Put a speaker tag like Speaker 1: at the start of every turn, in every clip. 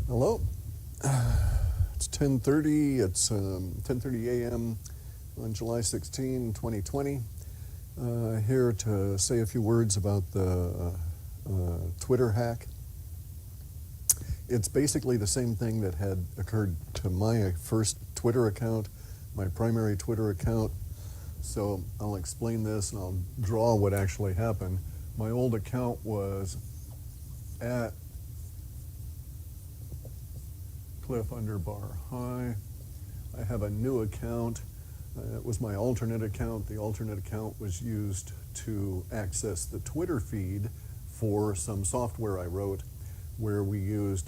Speaker 1: Hello. It's 10:30. It's 10:30 a.m. on July 16, 2020. Here to say a few words about the Twitter hack. It's basically the same thing that had occurred to my first Twitter account, my primary Twitter account. So I'll explain this and I'll draw what actually happened. My old account was at Cliff_High. I have a new account. It was my alternate account. The alternate account was used to access the Twitter feed for some software I wrote where we used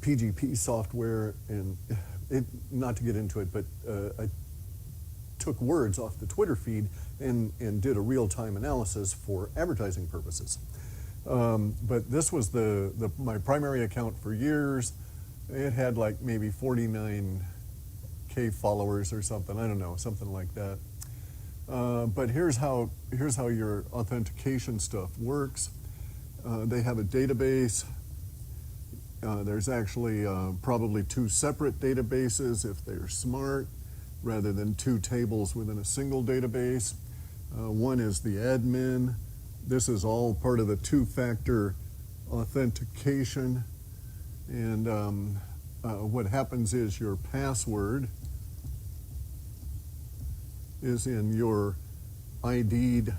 Speaker 1: PGP software, and not to get into it, but I took words off the Twitter feed and did a real-time analysis for advertising purposes. But this was my primary account for years. It had like maybe 49K followers or something. I don't know, something like that. But here's how your authentication stuff works. They have a database. There's actually probably two separate databases if they're smart, rather than two tables within a single database. One is the admin. This is all part of the two-factor authentication. And what happens is your password is in your ID'd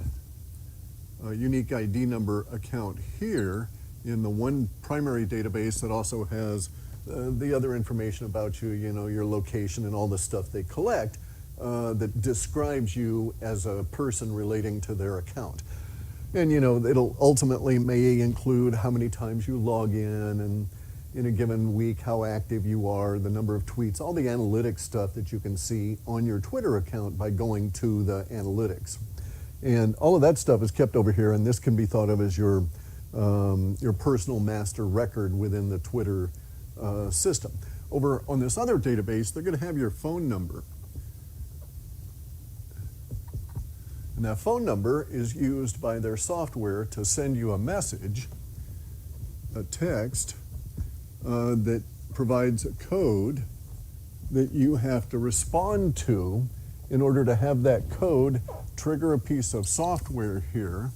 Speaker 1: unique ID number account here in the one primary database that also has the other information about you, your location and all the stuff they collect that describes you as a person relating to their account. And it'll ultimately may include how many times you log in and in a given week, how active you are, the number of tweets, all the analytics stuff that you can see on your Twitter account by going to the analytics. And all of that stuff is kept over here, and this can be thought of as your personal master record within the Twitter system. Over on this other database, they're going to have your phone number. And that phone number is used by their software to send you a message, a text, that provides a code that you have to respond to in order to have that code trigger a piece of software here.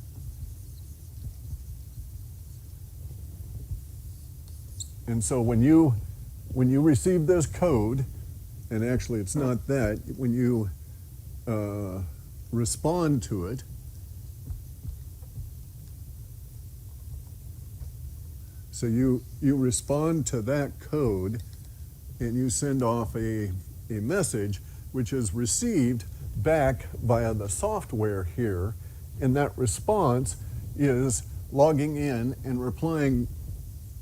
Speaker 1: And so when you receive this code, and actually it's not that, when you respond to it, so you respond to that code and you send off a message which is received back via the software here, and that response is logging in and replying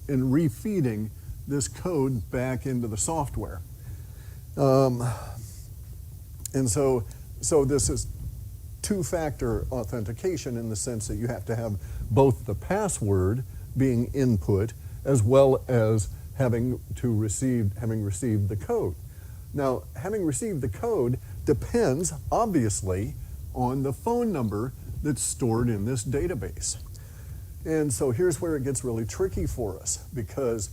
Speaker 1: and refeeding this code back into the software. And so this is two-factor authentication in the sense that you have to have both the password being input as well as having received the code. Now, having received the code depends obviously on the phone number that's stored in this database. And so here's where it gets really tricky for us, because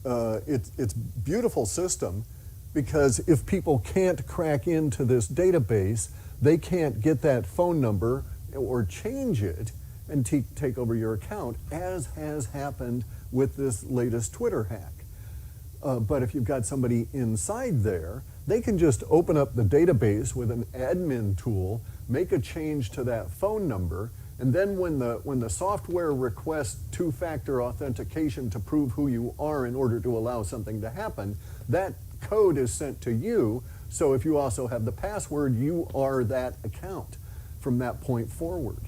Speaker 1: it's a beautiful system, because if people can't crack into this database, they can't get that phone number or change it and take over your account, as has happened with this latest Twitter hack. But if you've got somebody inside there, they can just open up the database with an admin tool, make a change to that phone number, and then when the software requests two-factor authentication to prove who you are in order to allow something to happen, that code is sent to you. So if you also have the password, you are that account from that point forward.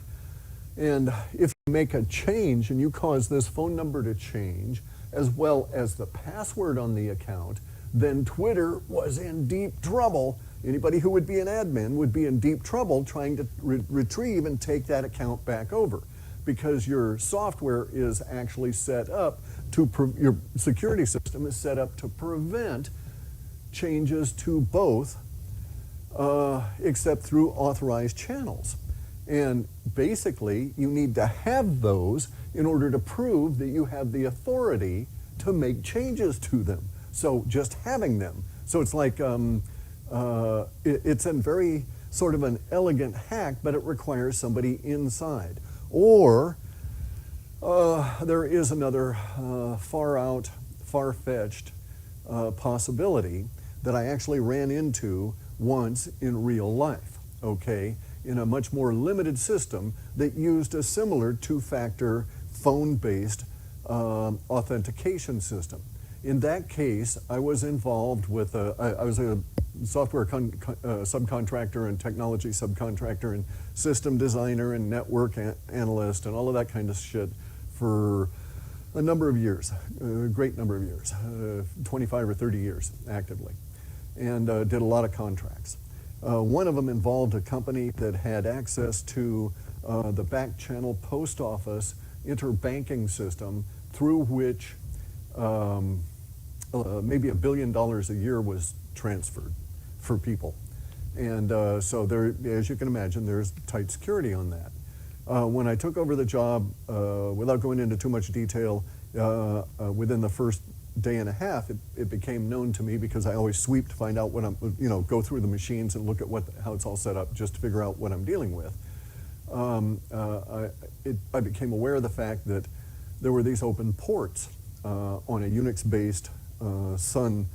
Speaker 1: And if you make a change and you cause this phone number to change, as well as the password on the account, then Twitter was in deep trouble. Anybody who would be an admin would be in deep trouble trying to retrieve and take that account back over, because your software is actually set up your security system is set up to prevent changes to both, except through authorized channels. And basically, you need to have those in order to prove that you have the authority to make changes to them. So just having them. So it's like, it's a very sort of an elegant hack, but it requires somebody inside. Or there is another far-fetched possibility that I actually ran into once in real life, okay, in a much more limited system that used a similar two-factor phone-based authentication system. In that case, I was involved with, I was a software subcontractor and technology subcontractor and system designer and network analyst and all of that kind of shit for a number of years, a great number of years, 25 or 30 years actively, and did a lot of contracts. One of them involved a company that had access to the back channel post office interbanking system through which maybe $1 billion a year was transferred for people. And so there, as you can imagine, there's tight security on that. When I took over the job, without going into too much detail, within the first day and a half, it became known to me because I always sweep to find out what I'm, go through the machines and look at how it's all set up just to figure out what I'm dealing with. I became aware of the fact that there were these open ports on a Unix-based Sun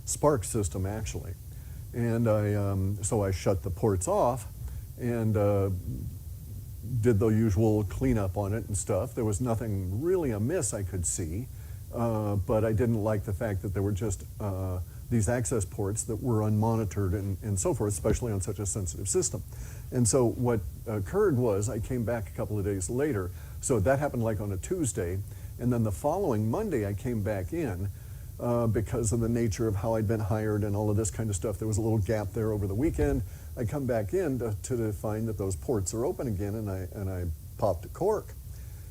Speaker 1: Spark system, actually. And so I shut the ports off and did the usual cleanup on it and stuff. There was nothing really amiss I could see, but I didn't like the fact that there were just these access ports that were unmonitored and so forth, especially on such a sensitive system. And so what occurred was I came back a couple of days later. So that happened like on a Tuesday. And then the following Monday I came back in because of the nature of how I'd been hired and all of this kind of stuff. There was a little gap there over the weekend. I come back in to find that those ports are open again, and I popped a cork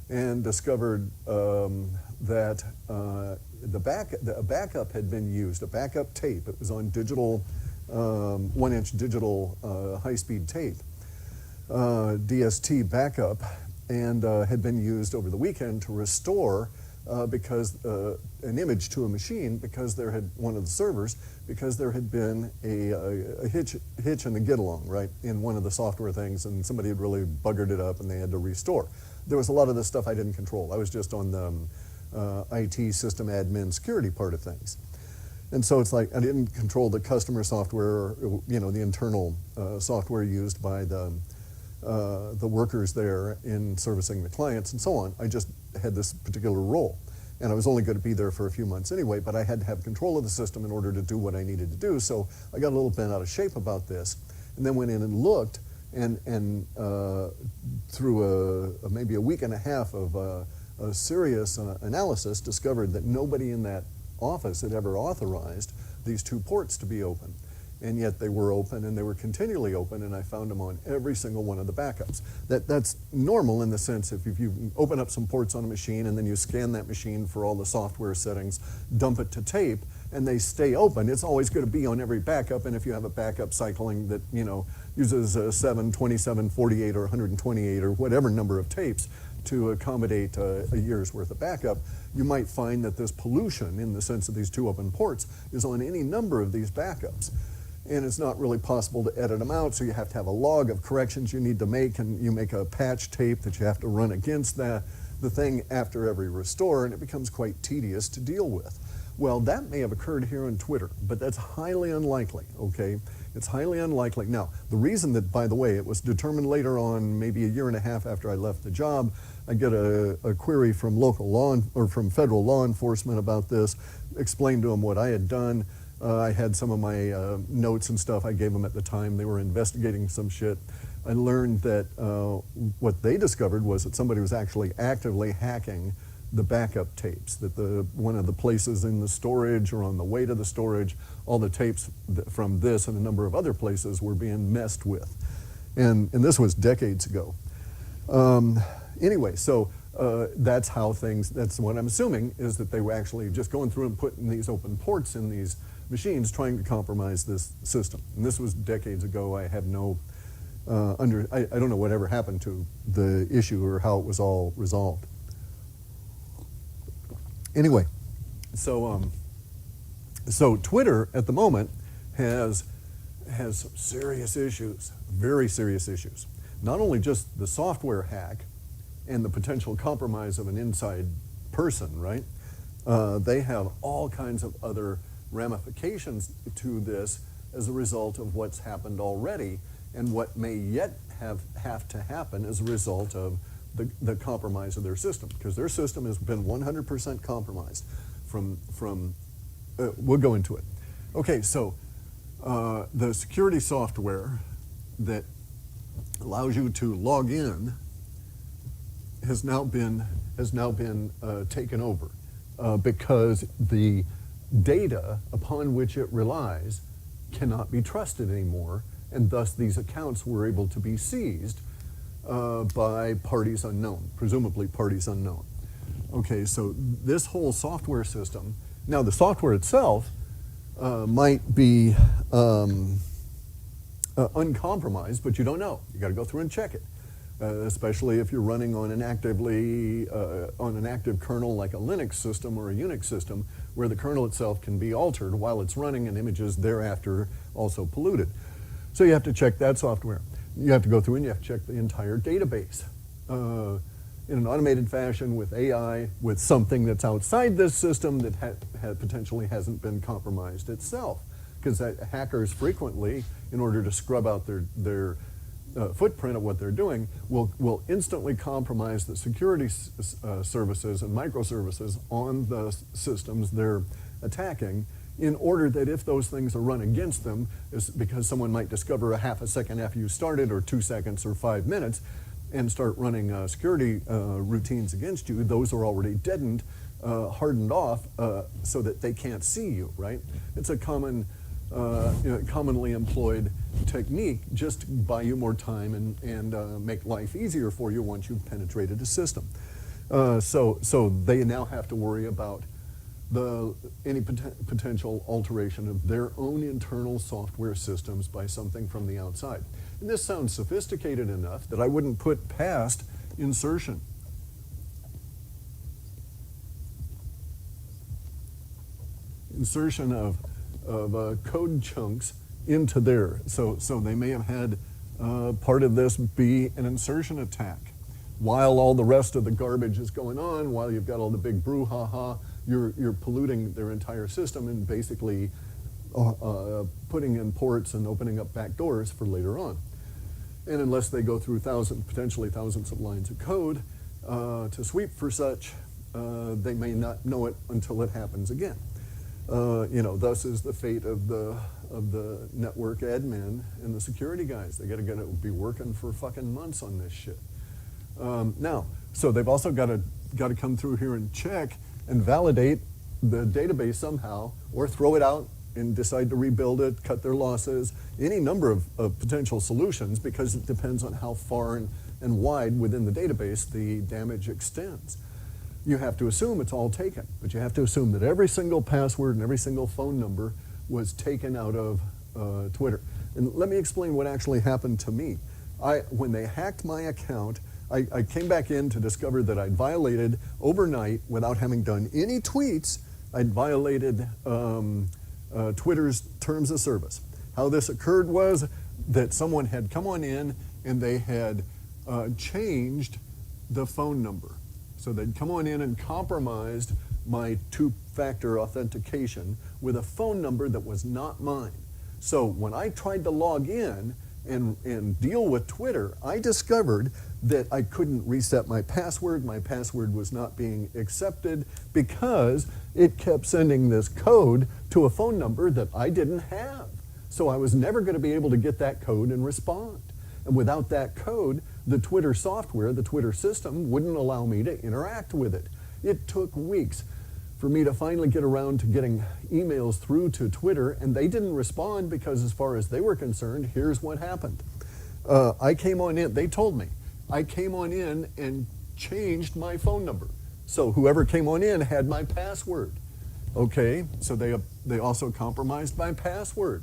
Speaker 1: and discovered that a backup had been used, a backup tape. It was on digital, 1-inch digital high-speed tape, DST backup, and had been used over the weekend to restore because an image to a machine because there had one of the servers because there had been a hitch in the get-along, right, in one of the software things, and somebody had really buggered it up and they had to restore. There was a lot of this stuff I didn't control. I was just on the IT system admin security part of things. And so it's like I didn't control the customer software or, the internal software used by the workers there in servicing the clients and so on. I just had this particular role. And I was only going to be there for a few months anyway, but I had to have control of the system in order to do what I needed to do. So I got a little bent out of shape about this, and then went in and looked, and through maybe a week and a half of a serious analysis, discovered that nobody in that office had ever authorized these two ports to be open. And yet they were open, and they were continually open, and I found them on every single one of the backups. That's normal in the sense if you open up some ports on a machine and then you scan that machine for all the software settings, dump it to tape, and they stay open, it's always going to be on every backup. And if you have a backup cycling that uses 7, 27, 48, or 128 or whatever number of tapes to accommodate a year's worth of backup, you might find that this pollution, in the sense of these two open ports, is on any number of these backups. And it's not really possible to edit them out, so you have to have a log of corrections you need to make, and you make a patch tape that you have to run against the thing after every restore, and it becomes quite tedious to deal with. Well, that may have occurred here on Twitter, but that's highly unlikely, okay? It's highly unlikely. Now, the reason that, by the way, it was determined later on, maybe a year and a half after I left the job, I get a query from from federal law enforcement about this, explained to them what I had done. I had some of my notes and stuff I gave them at the time. They were investigating some shit. I learned that what they discovered was that somebody was actually actively hacking the backup tapes, that one of the places in the storage or on the way to the storage, all the tapes from this and a number of other places were being messed with. And this was decades ago. Anyway, so that's how that's what I'm assuming, is that they were actually just going through and putting these open ports in these machines trying to compromise this system. And this was decades ago. I have no, I don't know whatever happened to the issue or how it was all resolved. Anyway, so Twitter at the moment has some serious issues, very serious issues. Not only just the software hack and the potential compromise of an inside person, right? They have all kinds of other ramifications to this as a result of what's happened already and what may yet have to happen as a result of the compromise of their system, because their system has been 100% compromised we'll go into it. Okay, so the security software that allows you to log in has now been taken over because the data upon which it relies cannot be trusted anymore, and thus these accounts were able to be seized by parties unknown, presumably parties unknown. Okay, so this whole software system, now the software itself might be uncompromised, but you don't know. You got to go through and check it, especially if you're running on an active kernel like a Linux system or a Unix system, where the kernel itself can be altered while it's running and images thereafter also polluted. So you have to check that software. You have to go through and you have to check the entire database in an automated fashion with AI, with something that's outside this system that potentially hasn't been compromised itself. Because hackers frequently, in order to scrub out their footprint of what they're doing, will instantly compromise the security services and microservices on the systems they're attacking, in order that if those things are run against them, is because someone might discover a half a second after you started, or 2 seconds or 5 minutes, and start running security routines against you, those are already deadened, hardened off, so that they can't see you, right? It's a commonly employed technique just to buy you more time and make life easier for you once you've penetrated a system. So they now have to worry about any potential alteration of their own internal software systems by something from the outside. And this sounds sophisticated enough that I wouldn't put past insertion. Insertion of code chunks into there. So they may have had part of this be an insertion attack. While all the rest of the garbage is going on, while you've got all the big brouhaha, you're polluting their entire system and basically putting in ports and opening up back doors for later on. And unless they go through potentially thousands of lines of code to sweep for such, they may not know it until it happens again. Thus is the fate of the network admin and the security guys. They got to be working for fucking months on this shit. Now, so they've also got to come through here and check and validate the database somehow, or throw it out and decide to rebuild it, cut their losses, any number of potential solutions, because it depends on how far and wide within the database the damage extends. You have to assume it's all taken, but you have to assume that every single password and every single phone number was taken out of Twitter. And let me explain what actually happened to me. When they hacked my account, I came back in to discover that I'd violated overnight, without having done any tweets, I'd violated Twitter's terms of service. How this occurred was that someone had come on in and they had changed the phone number. So they'd come on in and compromised my two-factor authentication with a phone number that was not mine. So when I tried to log in and deal with Twitter, I discovered that I couldn't reset my password. My password was not being accepted because it kept sending this code to a phone number that I didn't have. So I was never going to be able to get that code and respond. And without that code, the Twitter software, the Twitter system, wouldn't allow me to interact with it. It took weeks for me to finally get around to getting emails through to Twitter, and they didn't respond because, as far as they were concerned, here's what happened. I came on in, they told me, I came on in and changed my phone number. So whoever came on in had my password. Okay, so they also compromised my password.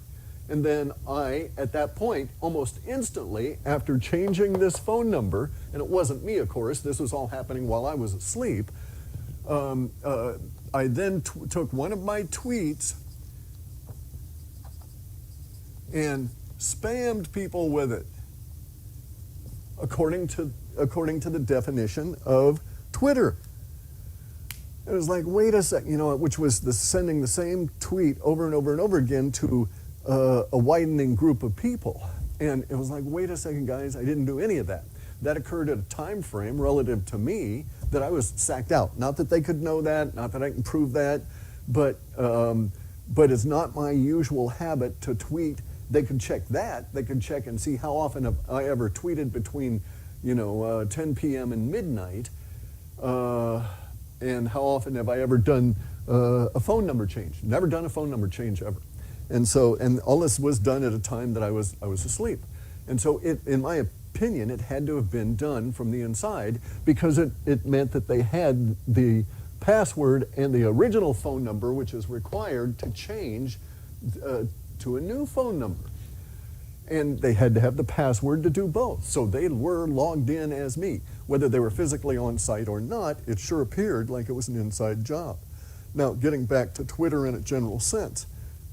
Speaker 1: And then I, at that point, almost instantly, after changing this phone number, and it wasn't me, of course, this was all happening while I was asleep, I then took one of my tweets and spammed people with it, according to the definition of Twitter. It was like, wait a second, which was sending the same tweet over and over and over again to a widening group of people. And it was like, wait a second, guys, I didn't do any of that. That occurred at a time frame relative to me that I was sacked out. Not that they could know that, not that I can prove that, but it's not my usual habit to tweet. They could check that. They could check and see how often have I ever tweeted between, 10 p.m. and midnight, and how often have I ever done a phone number change. Never done a phone number change ever. And all this was done at a time that I was asleep. And so in my opinion, it had to have been done from the inside, because it meant that they had the password and the original phone number, which is required to change to a new phone number. And they had to have the password to do both. So they were logged in as me. Whether they were physically on site or not, it sure appeared like it was an inside job. Now, getting back to Twitter in a general sense,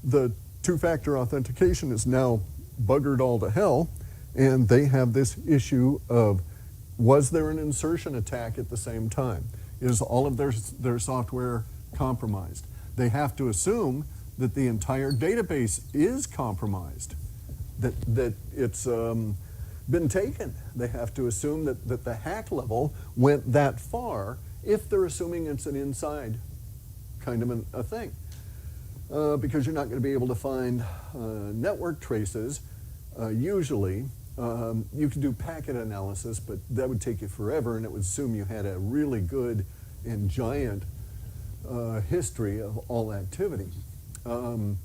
Speaker 1: the two-factor authentication is now buggered all to hell, and they have this issue of, was there an insertion attack at the same time? Is all of their software compromised? They have to assume that the entire database is compromised, that it's been taken. They have to assume that the hack level went that far, if they're assuming it's an inside kind of a thing. Because you're not going to be able to find network traces. Usually, you can do packet analysis, but that would take you forever, and it would assume you had a really good and giant history of all activity. And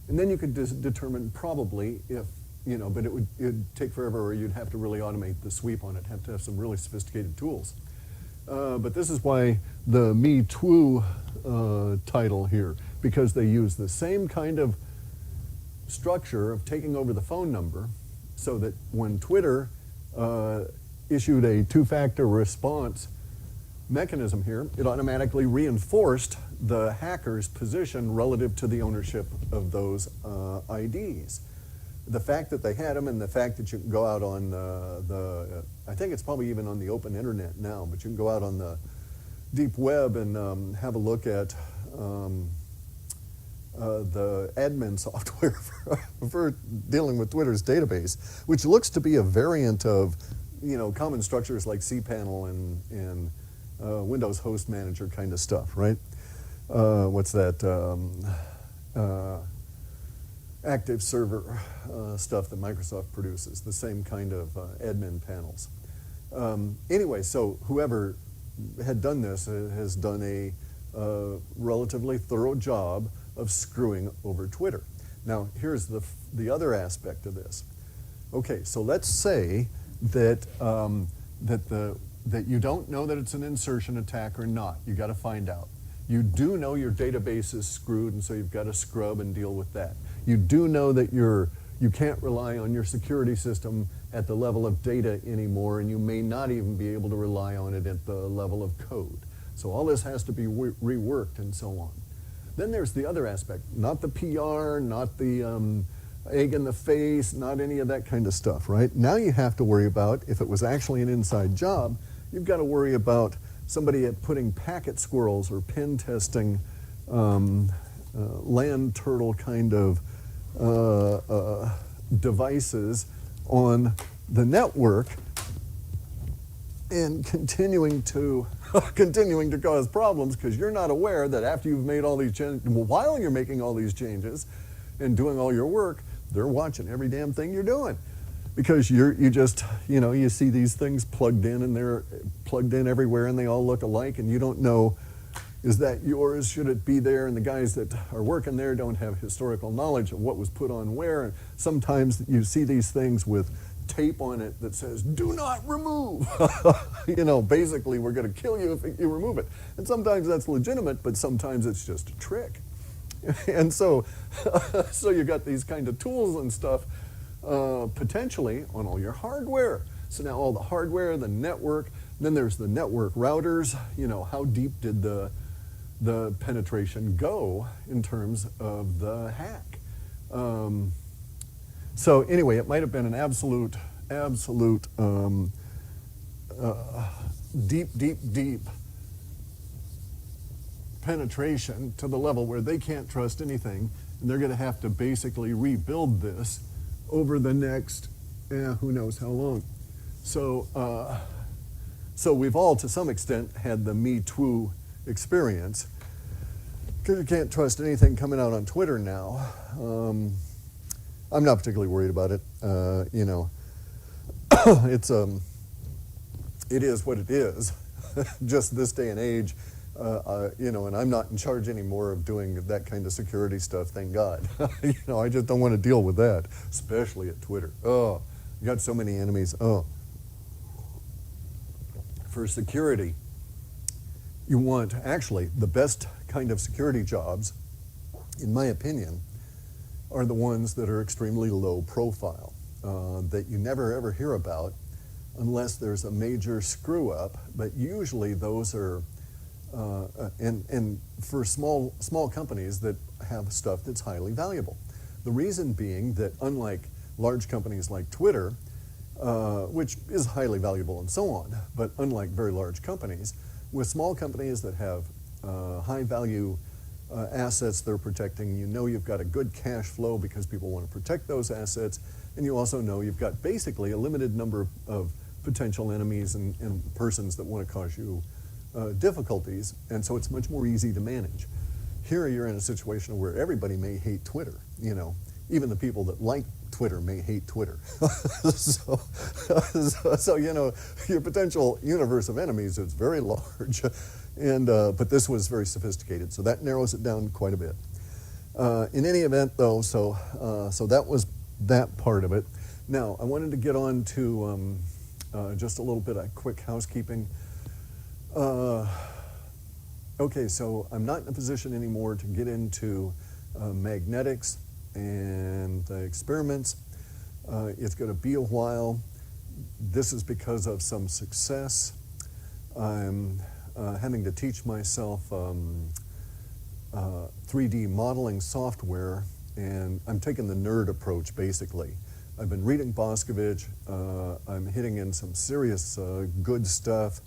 Speaker 1: then you could determine probably if, but it'd take forever, or you'd have to really automate the sweep on it, have to have some really sophisticated tools. But this is why the MeToo title here, because they use the same kind of structure of taking over the phone number, so that when Twitter issued a two-factor response mechanism here, it automatically reinforced the hacker's position relative to the ownership of those IDs. The fact that they had them, and the fact that you can go out on I think it's probably even on the open internet now, but you can go out on the deep web and have a look at the admin software for dealing with Twitter's database, which looks to be a variant of, common structures like cPanel and Windows Host Manager kind of stuff, right? What's that? Active server stuff that Microsoft produces, the same kind of admin panels. Anyway, so whoever had done this has done a relatively thorough job of screwing over Twitter. Now, here's the other aspect of this. Okay, so let's say that that you don't know that it's an insertion attack or not. You got to find out. You do know your database is screwed, and so you've got to scrub and deal with that. You do know that you can't rely on your security system at the level of data anymore, and you may not even be able to rely on it at the level of code. So all this has to be reworked and so on. Then there's the other aspect, not the PR, not the egg in the face, not any of that kind of stuff, right? Now you have to worry about, if it was actually an inside job, you've got to worry about somebody putting packet squirrels or pen testing land turtle kind of devices on the network, and continuing to cause problems, because you're not aware that after you've made all these changes, while you're making all these changes and doing all your work, they're watching every damn thing you're doing. Because you see these things plugged in, and they're plugged in everywhere, and they all look alike, and you don't know, is that yours? Should it be there? And the guys that are working there don't have historical knowledge of what was put on where. And sometimes you see these things with tape on it that says, "Do not remove." Basically, we're going to kill you if you remove it. And sometimes that's legitimate, but sometimes it's just a trick. And so you got these kind of tools and stuff potentially on all your hardware. So now all the hardware, the network, Then there's the network routers. You know, how deep did the penetration go in terms of the hack? So anyway, it might have been an absolute deep penetration to the level where they can't trust anything, and they're going to have to basically rebuild this over the next, who knows how long. So, so we've all, to some extent, had the Me Too experience, because you can't trust anything coming out on Twitter now. I'm not particularly worried about it. You know, it is what it is. Just this day and age, you know, and I'm not in charge anymore of doing that kind of security stuff, thank God. You know, I just don't want to deal with that, especially at Twitter. Oh, you got so many enemies. Oh. For security, you want, actually, the best kind of security jobs, in my opinion, are the ones that are extremely low profile, that you never ever hear about unless there's a major screw up, but usually those are, and for small companies that have stuff that's highly valuable. The reason being that unlike large companies like Twitter, which is highly valuable and so on, but unlike very large companies, with small companies that have high value assets they're protecting, you know you've got a good cash flow because people want to protect those assets, and you also know you've got basically a limited number of potential enemies and persons that want to cause you difficulties, and so it's much more easy to manage. Here you're in a situation where everybody may hate Twitter, you know, even the people that like Twitter may hate Twitter. So, you know, your potential universe of enemies is very large, and but this was very sophisticated, so that narrows it down quite a bit. In any event, though, so that was that part of it. Now, I wanted to get on to just a little bit of quick housekeeping. Okay, so I'm not in a position anymore to get into magnetics and the experiments. It's going to be a while. This is because of some success. I'm having to teach myself 3D modeling software, and I'm taking the nerd approach, basically. I've been reading Boscovich. I'm hitting in some serious good stuff.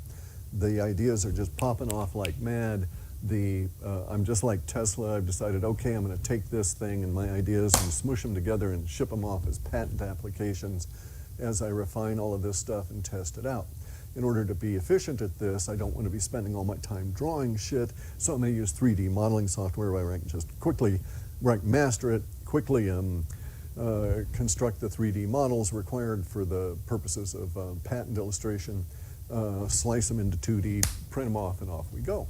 Speaker 1: The ideas are just popping off like mad. I'm just like Tesla. I've decided, okay, I'm going to take this thing and my ideas and smush them together and ship them off as patent applications as I refine all of this stuff and test it out. In order to be efficient at this, I don't want to be spending all my time drawing shit, so I'm going to use 3D modeling software where I can just quickly, where I can master it, quickly construct the 3D models required for the purposes of patent illustration, slice them into 2D, print them off, and off we go.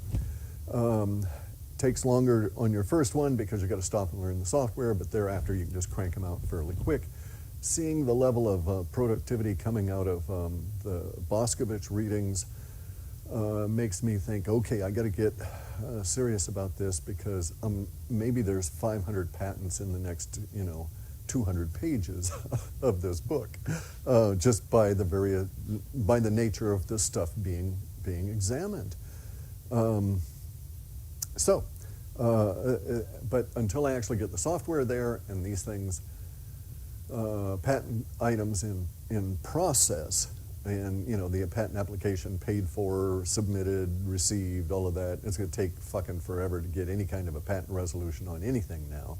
Speaker 1: Takes longer on your first one because you've got to stop and learn the software, but thereafter you can just crank them out fairly quick. Seeing the level of productivity coming out of the Boscovich readings makes me think, okay, I got to get serious about this, because maybe there's 500 patents in the next, 200 pages of this book, just by the nature of this stuff being examined. But until I actually get the software there and these things, patent items in process, and the patent application paid for, submitted, received, all of that, it's going to take fucking forever to get any kind of a patent resolution on anything now.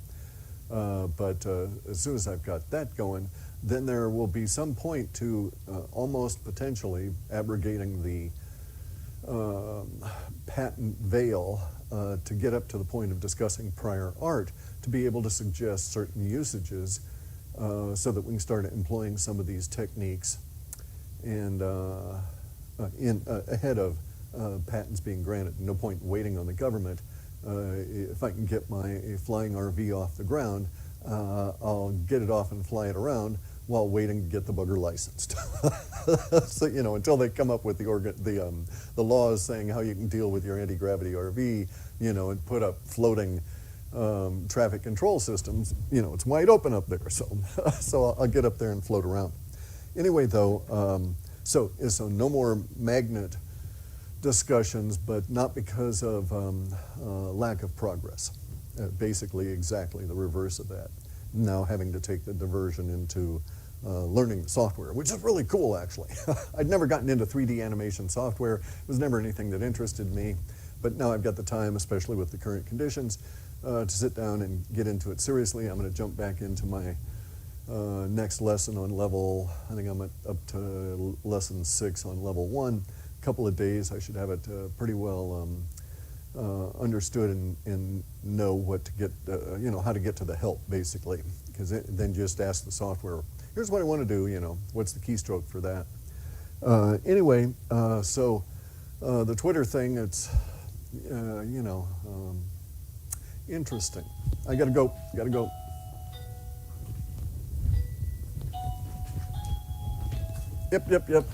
Speaker 1: But as soon as I've got that going, then there will be some point to almost potentially abrogating the patent veil to get up to the point of discussing prior art, to be able to suggest certain usages so that we can start employing some of these techniques and ahead of patents being granted. No point in waiting on the government. If I can get my flying RV off the ground, I'll get it off and fly it around while waiting to get the bugger licensed. So, until they come up with the laws saying how you can deal with your anti-gravity RV, and put up floating traffic control systems, it's wide open up there. So, so I'll get up there and float around. Anyway, though, So no more magnet discussions, but not because of lack of progress. Basically exactly the reverse of that. Now having to take the diversion into learning the software, which is really cool actually. I'd never gotten into 3D animation software. It was never anything that interested me, but now I've got the time, especially with the current conditions, to sit down and get into it seriously. I'm going to jump back into my next lesson on level, I think I'm up to lesson 6 on level 1. A couple of days I should have it pretty well understood and know what to get, how to get to the help basically. Because then just ask the software, here's what I want to do, what's the keystroke for that? Anyway, so the Twitter thing, it's, interesting. I gotta go. Yep.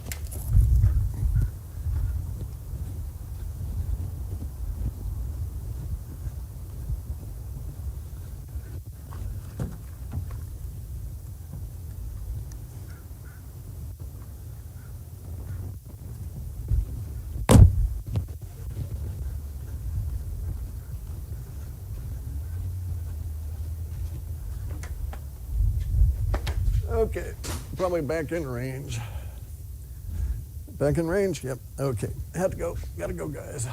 Speaker 1: Okay, probably back in range. Back in range? Yep, okay. Had to go, gotta go, guys.